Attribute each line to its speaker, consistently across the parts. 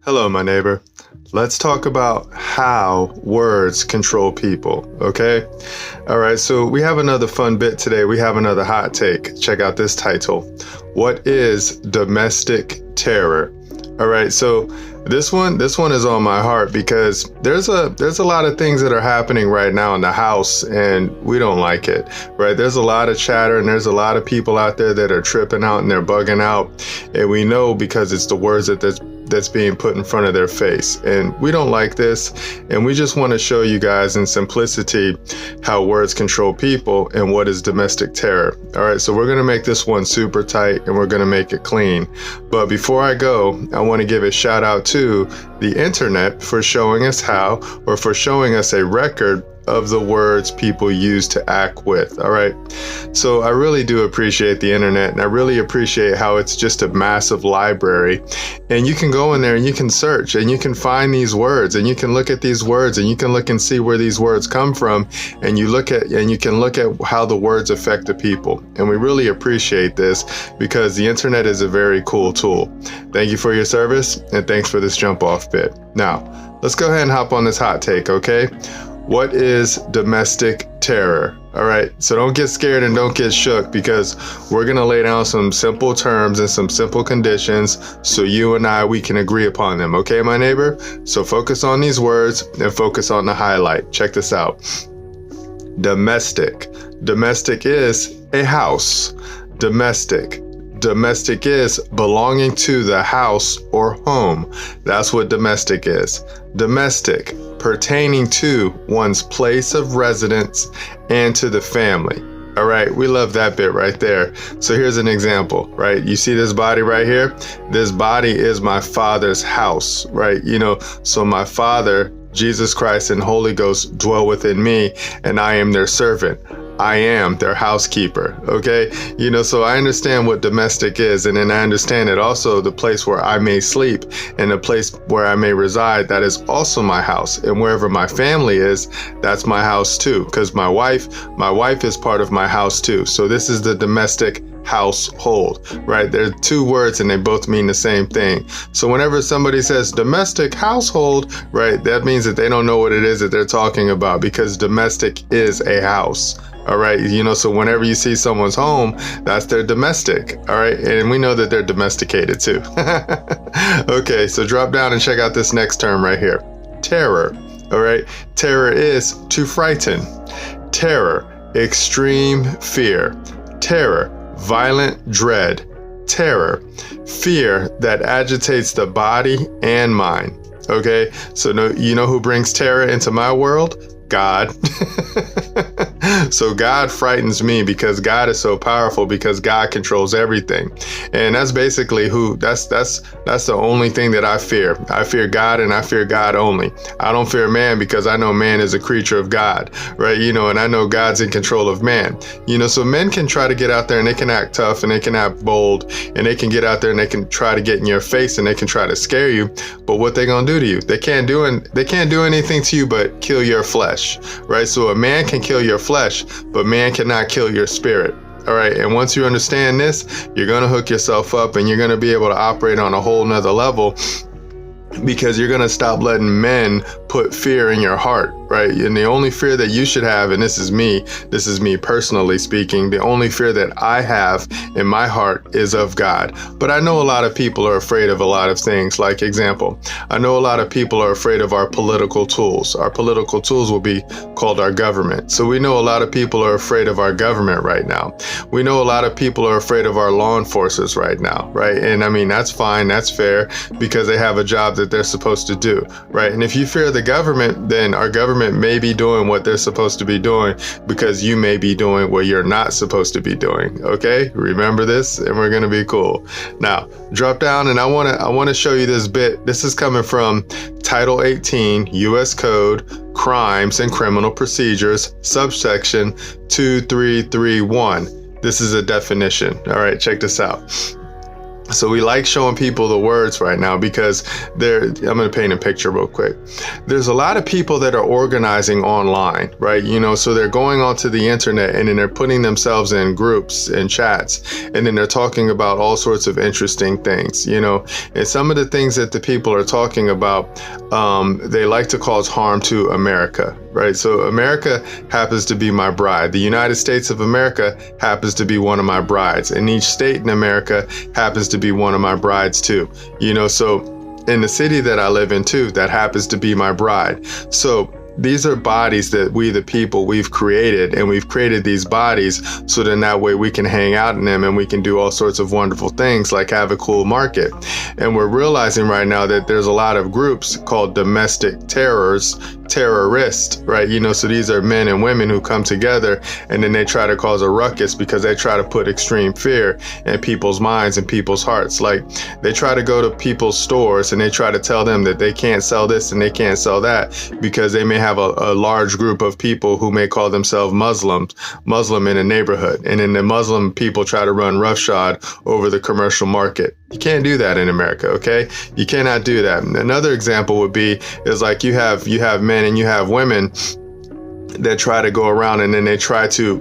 Speaker 1: Hello, my neighbor. Let's talk about how words control people, okay? All right, so we have another fun bit today. We have another hot take. Check out this title. What is domestic terror? All right, so this one is on my heart because there's a lot of things that are happening right now in the house and we don't like it, right? There's a lot of chatter and there's a lot of people out there that are tripping out and they're bugging out, and we know because it's the words that's being put in front of their face, and we don't like this, and we just want to show you guys in simplicity how words control people and what is domestic terror. All right, so we're going to make this one super tight and we're going to make it clean. But before I go, I want to give a shout out to the internet for showing us how, or for showing us a record of the words people use to act with. All right, so I really do appreciate the internet, and I really appreciate how it's just a massive library, and you can go in there and you can search and you can find these words and you can look at these words and you can look and see where these words come from, and you can look at how the words affect the people. And we really appreciate this because the internet is a very cool tool. Thank you for your service, and thanks for this jump off bit. Now let's go ahead and hop on this hot take, okay? What is domestic terror? All right, so don't get scared and don't get shook, because we're going to lay down some simple terms and some simple conditions so you and we can agree upon them. Okay, my neighbor? So focus on these words and focus on the highlight. Check this out. Domestic. Domestic is a house. Domestic is belonging to the house or home. That's what domestic is. Domestic, pertaining to one's place of residence and to the family. All right, we love that bit right there. So here's an example, right? You see this body right here? This body is my Father's house, right? So my Father, Jesus Christ and Holy Ghost dwell within me, and I am their servant. I am their housekeeper, okay? So I understand what domestic is, and then I understand that also the place where I may sleep and the place where I may reside, that is also my house. And wherever my family is, that's my house too, because my wife is part of my house too. So this is the domestic household, right? There are two words and they both mean the same thing. So whenever somebody says domestic household, right, that means that they don't know what it is that they're talking about, because domestic is a house. All right, so whenever you see someone's home, that's their domestic. All right, and we know that they're domesticated too. Okay, so drop down and check out this next term right here. Terror. All right, terror is to frighten. Terror, extreme fear. Terror, violent dread. Terror, fear that agitates the body and mind. Okay, so you know who brings terror into my world? God. So God frightens me because God is so powerful, because God controls everything. And that's basically that's the only thing that I fear. I fear God, and I fear God only. I don't fear man, because I know man is a creature of God, right? And I know God's in control of man. So men can try to get out there and they can act tough and they can act bold and they can get out there and they can try to get in your face and they can try to scare you. But what they gonna do to you? They can't do anything to you but kill your flesh, right? So a man can kill your flesh, but man cannot kill your spirit. All right, and once you understand this, you're going to hook yourself up and you're going to be able to operate on a whole nother level, because you're going to stop letting men put fear in your heart, right? And the only fear that you should have, and this is me personally speaking, the only fear that I have in my heart is of God. But I know a lot of people are afraid of a lot of things. Like example, I know a lot of people are afraid of our political tools. Our political tools will be called our government. So we know a lot of people are afraid of our government right now. We know a lot of people are afraid of our law enforcers right now, right? And I mean, that's fine, that's fair, because they have a job that they're supposed to do, right? And if you fear the government, then our government may be doing what they're supposed to be doing, because you may be doing what you're not supposed to be doing. Okay, remember this, and we're gonna be cool. Now drop down, and I want to show you this bit. This is coming from Title 18 U.S. Code, Crimes and Criminal Procedures, subsection 2331. This is a definition. All right, check this out. So we like showing people the words right now because I'm going to paint a picture real quick. There's a lot of people that are organizing online, right? So they're going onto the internet and then they're putting themselves in groups and chats, and then they're talking about all sorts of interesting things, and some of the things that the people are talking about, they like to cause harm to America, right? So America happens to be my bride. The United States of America happens to be one of my brides, and each state in America happens to be one of my brides too, so in the city that I live in too, that happens to be my bride. So these are bodies that we, the people, we've created, and we've created these bodies so then that way we can hang out in them and we can do all sorts of wonderful things like have a cool market. And we're realizing right now that there's a lot of groups called domestic terrorists, right? So these are men and women who come together and then they try to cause a ruckus because they try to put extreme fear in people's minds and people's hearts. Like they try to go to people's stores and they try to tell them that they can't sell this and they can't sell that because they may have a large group of people who may call themselves Muslim in a neighborhood. And then the Muslim people try to run roughshod over the commercial market. You can't do that in America, okay? You cannot do that. Another example would be is like you have men and you have women that try to go around and then they try to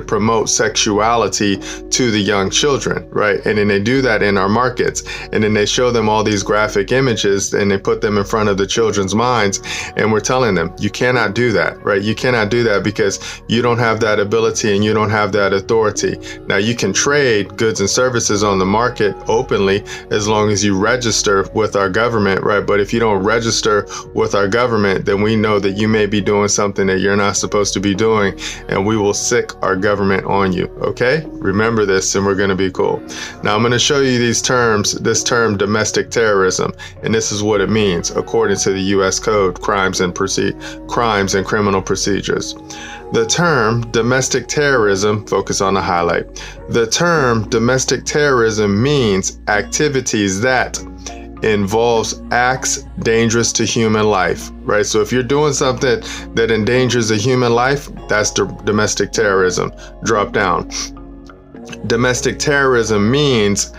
Speaker 1: promote sexuality to the young children, right? And then they do that in our markets. And then they show them all these graphic images and they put them in front of the children's minds. And we're telling them, you cannot do that, right? You cannot do that because you don't have that ability and you don't have that authority. Now you can trade goods and services on the market openly as long as you register with our government, right? But if you don't register with our government, then we know that you may be doing something that you're not supposed to be doing, and we will sick our government on you. Okay, remember this, and we're going to be cool. Now I'm going to show you this term domestic terrorism, and this is what it means according to the U.S. Code, crimes and criminal procedures. The term domestic terrorism, focus on the highlight. The term domestic terrorism means activities that involves acts dangerous to human life, right? So if you're doing something that endangers a human life, that's domestic terrorism. Drop down. Domestic terrorism means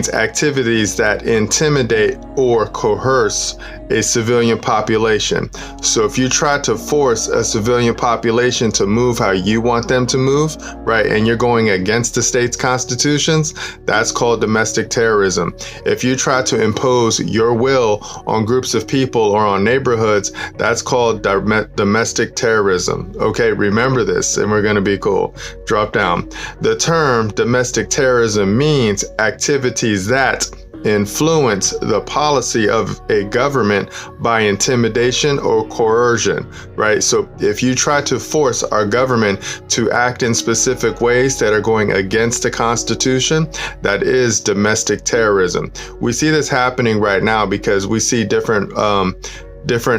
Speaker 1: activities that intimidate or coerce a civilian population. So if you try to force a civilian population to move how you want them to move, right, and you're going against the state's constitutions, that's called domestic terrorism. If you try to impose your will on groups of people or on neighborhoods, that's called domestic terrorism. Okay, remember this, and we're going to be cool. Drop down. The term domestic terrorism means activities that influence the policy of a government by intimidation or coercion, right? So if you try to force our government to act in specific ways that are going against the Constitution, that is domestic terrorism. We see this happening right now because we see different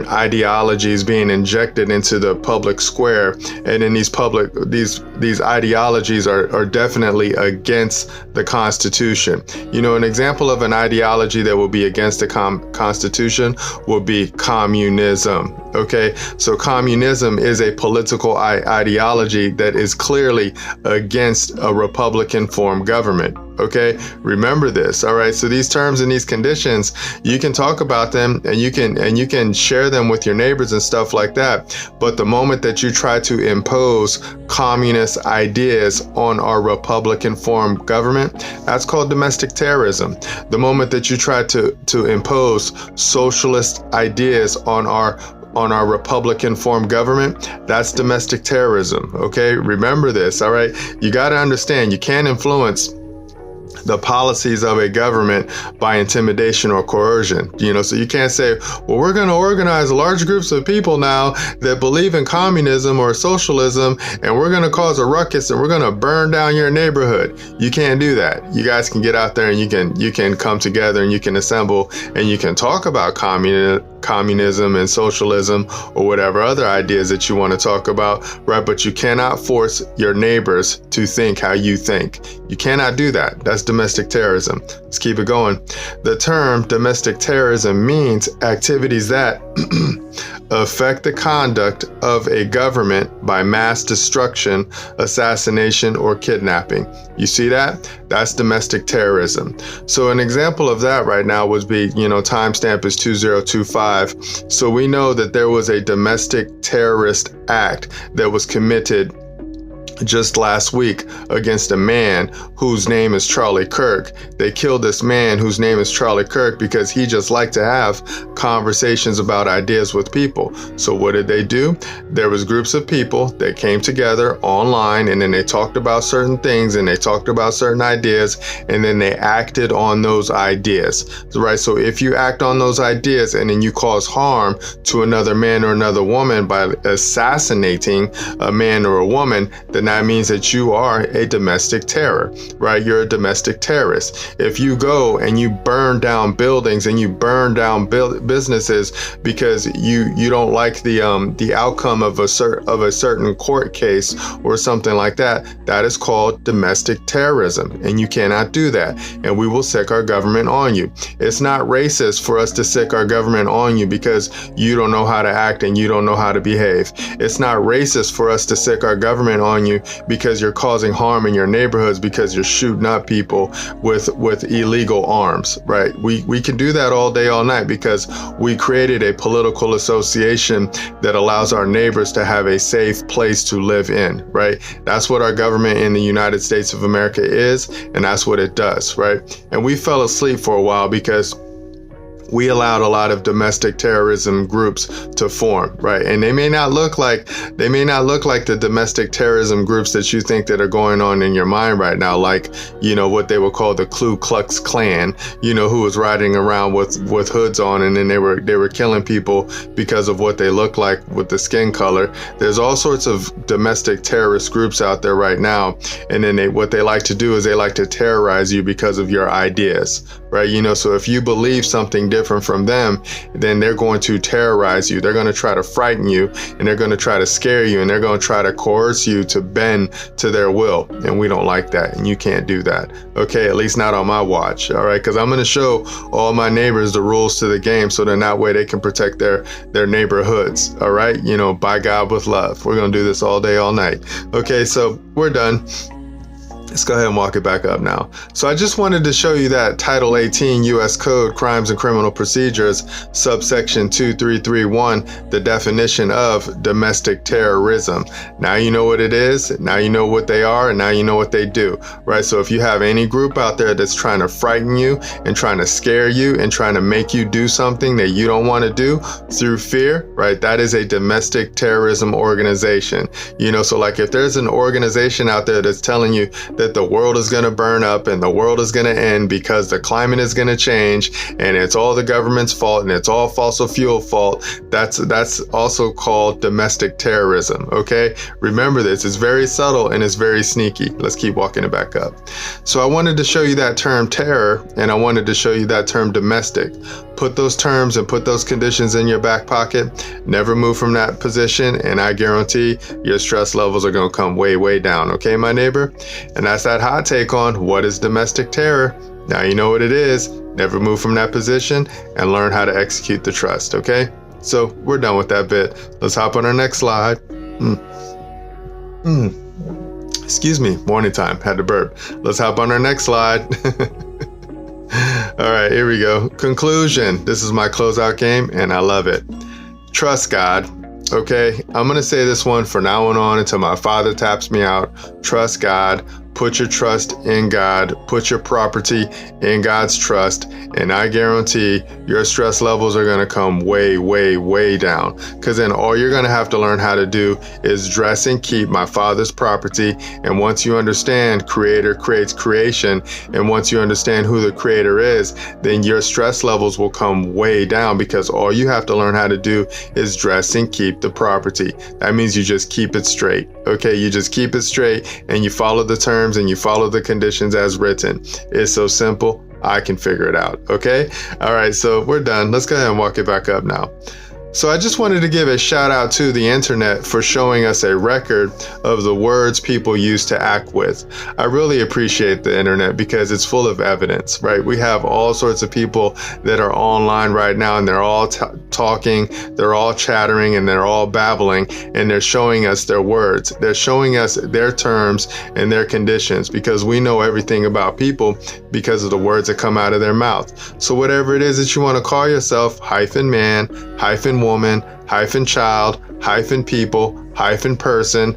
Speaker 1: ideologies being injected into the public square, and in these ideologies are definitely against the Constitution. An example of an ideology that will be against the Constitution will be communism. Okay, so communism is a political ideology that is clearly against a Republican form government. Okay, remember this. All right, so these terms and these conditions, you can talk about them and you can share them with your neighbors and stuff like that. But the moment that you try to impose communist ideas on our Republican form government, that's called domestic terrorism. The moment that you try to impose socialist ideas on our Republican form government, that's domestic terrorism. Okay, remember this. All right, you got to understand, you can't influence the policies of a government by intimidation or coercion. So you can't say, well, we're going to organize large groups of people now that believe in communism or socialism, and we're going to cause a ruckus and we're going to burn down your neighborhood. You can't do that. You guys can get out there and you can come together and you can assemble and you can talk about communism and socialism or whatever other ideas that you want to talk about, right? But you cannot force your neighbors to think how you think. You cannot do that. That's domestic terrorism. Let's keep it going. The term domestic terrorism means activities that affect the conduct of a government by mass destruction, assassination, or kidnapping. You see that? That's domestic terrorism. So an example of that right now would be, timestamp is 2025. So we know that there was a domestic terrorist act that was committed just last week against a man whose name is Charlie Kirk. They killed this man whose name is Charlie Kirk because he just liked to have conversations about ideas with people. So what did they do? There was groups of people that came together online, and then they talked about certain things, and they talked about certain ideas, and then they acted on those ideas, right? So if you act on those ideas and then you cause harm to another man or another woman by assassinating a man or a woman, then that means that you are a domestic terror, right? You're a domestic terrorist. If you go and you burn down buildings and you burn down businesses because you don't like the outcome of a certain court case or something like that, that is called domestic terrorism, and you cannot do that. And we will sick our government on you. It's not racist for us to sick our government on you because you don't know how to act and you don't know how to behave. It's not racist for us to sick our government on you because you're causing harm in your neighborhoods because you're shooting up people with illegal arms, right? We can do that all day, all night because we created a political association that allows our neighbors to have a safe place to live in, right? That's what our government in the United States of America is, and that's what it does, right? And we fell asleep for a while because we allowed a lot of domestic terrorism groups to form, right? And they may not look like the domestic terrorism groups that you think that are going on in your mind right now, like, what they would call the Ku Klux Klan, who was riding around with hoods on, and then they were killing people because of what they look like with the skin color. There's all sorts of domestic terrorist groups out there right now, and then what they like to do is they like to terrorize you because of your ideas, right? So if you believe something different from them, then they're going to terrorize you. They're going to try to frighten you, and they're going to try to scare you, and they're going to try to coerce you to bend to their will. And we don't like that, and you can't do that. Okay, at least not on my watch. All right, because I'm going to show all my neighbors the rules to the game, so then that way they can protect their neighborhoods. All right, by God with love. We're going to do this all day, all night. Okay, so we're done. Let's go ahead and walk it back up now. So I just wanted to show you that Title 18 U.S. Code, Crimes and Criminal Procedures, subsection 2331, the definition of domestic terrorism. Now you know what it is, now you know what they are, and now you know what they do, right? So if you have any group out there that's trying to frighten you and trying to scare you and trying to make you do something that you don't want to do through fear, right? That is a domestic terrorism organization. So like if there's an organization out there that's telling you that the world is going to burn up and the world is going to end because the climate is going to change and it's all the government's fault and it's all fossil fuel fault, that's also called domestic terrorism. Okay, remember this, it's very subtle and it's very sneaky. Let's keep walking it back up. So I wanted to show you that term terror, and I wanted to show you that term domestic. Put those terms and put those conditions in your back pocket. Never move from that position, and I guarantee your stress levels are going to come way, way down. Okay, my neighbor? And that's that hot take on what is domestic terror. Now you know what it is. Never move from that position and learn how to execute the trust. Okay? So we're done with that bit. Let's hop on our next slide. Excuse me, morning time. Had to burp. Let's hop on our next slide. All right, here we go. Conclusion. This is my closeout game, and I love it. Trust God. Okay, I'm going to say this one from now on until my father taps me out. Trust God. Put your trust in God. Put your property in God's trust. And I guarantee your stress levels are going to come way, way, way down. Because then all you're going to have to learn how to do is dress and keep my Father's property. And once you understand Creator creates creation, and once you understand who the Creator is, then your stress levels will come way down, because all you have to learn how to do is dress and keep the property. That means you just keep it straight. Okay, you just keep it straight and you follow the terms and you follow the conditions as written. It's so simple. I can figure it out. Okay. All right. So we're done. Let's go ahead and walk it back up now. So I just wanted to give a shout out to the internet for showing us a record of the words people used to act with. I really appreciate the internet because it's full of evidence, right? We have all sorts of people that are online right now, and they're all talking, they're all chattering, and they're all babbling, and they're showing us their words. They're showing us their terms and their conditions, because we know everything about people because of the words that come out of their mouth. So whatever it is that you want to call yourself, -man, -woman, -child, -people, -person,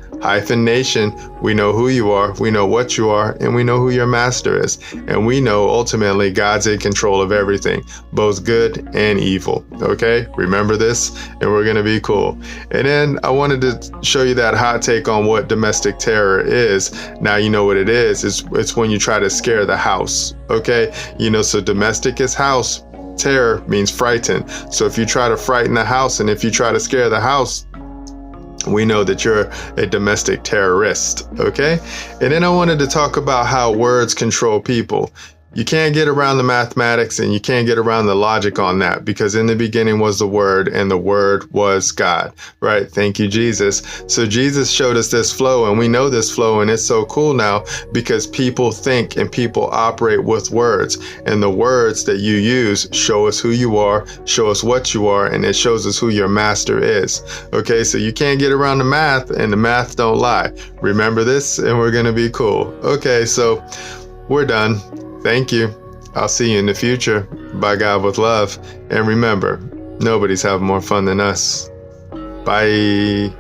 Speaker 1: -nation, we know who you are, we know what you are, and we know who your master is. And we know ultimately God's in control of everything, both good and evil. Okay? Remember this, and we're going to be cool. And then I wanted to show you that hot take on what domestic terror is. Now you know what it is. It's when you try to scare the house. Okay? So domestic is house. Terror means frighten. So if you try to frighten the house, and if you try to scare the house, we know that you're a domestic terrorist, okay? And then I wanted to talk about how words control people. You can't get around the mathematics, and you can't get around the logic on that, because in the beginning was the Word, and the Word was God, right? Thank you, Jesus. So Jesus showed us this flow, and we know this flow, and it's so cool now because people think and people operate with words, and the words that you use show us who you are, show us what you are, and it shows us who your master is. Okay, so you can't get around the math, and the math don't lie. Remember this, and we're going to be cool. Okay, so we're done. Thank you. I'll see you in the future. By God with love. And remember, nobody's having more fun than us. Bye.